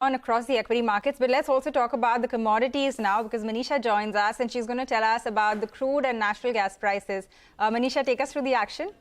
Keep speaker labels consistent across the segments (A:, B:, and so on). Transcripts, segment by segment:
A: On across the equity markets, but let's also talk about the commodities now because Manisha joins us and she's going to tell us about the crude and natural gas prices. Manisha, take us through the action.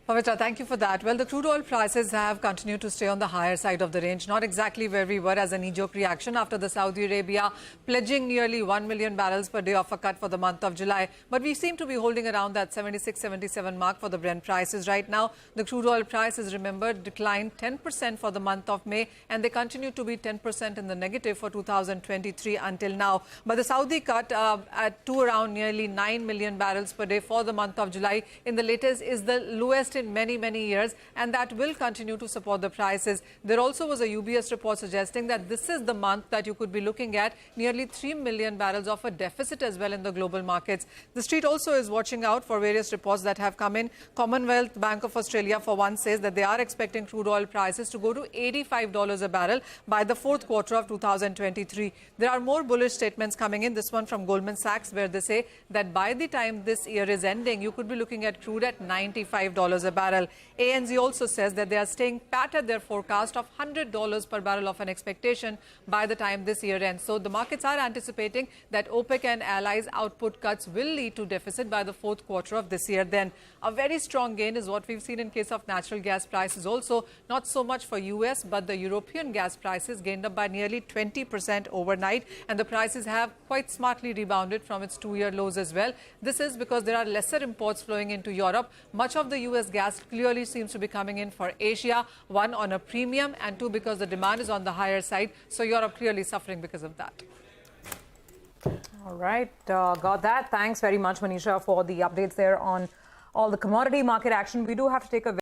B: Pavitra, thank you for that. Well, the crude oil prices have continued to stay on the higher side of the range, not exactly where we were as a knee-jerk reaction after the Saudi Arabia pledging nearly 1 million barrels per day of a cut for the month of July. But we seem to be holding around that 76, 77 mark for the Brent prices right now. The crude oil prices, remember, declined 10% for the month of May, and they continue to be 10% in the negative for 2023 until now. But the Saudi cut to around nearly 9 million barrels per day for the month of July in the latest is the lowest in many years, and that will continue to support the prices. There also was a UBS report suggesting that this is the month that you could be looking at nearly 3 million barrels of a deficit as well in the global markets. The street also is watching out for various reports that have come in. Commonwealth Bank of Australia, for one, says that they are expecting crude oil prices to go to $85 a barrel by the fourth quarter of 2023. There are more bullish statements coming in. This one from Goldman Sachs, where they say that by the time this year is ending, you could be looking at crude at $95 a barrel. ANZ also says that they are staying pat at their forecast of $100 per barrel of an expectation by the time this year ends. So the markets are anticipating that OPEC and allies' output cuts will lead to deficit by the fourth quarter of this year. Then a very strong gain is what we've seen in case of natural gas prices also, not so much for US, but the European gas prices gained up by nearly 20% overnight, and the prices have quite smartly rebounded from its two-year lows as well. This is because there are lesser imports flowing into Europe. Much of the US gas clearly seems to be coming in for Asia, one, on a premium, and two, because the demand is on the higher side. So Europe clearly suffering because of that.
C: All right, got that. Thanks very much, Manisha, for the updates there on all the commodity market action. We do have to take a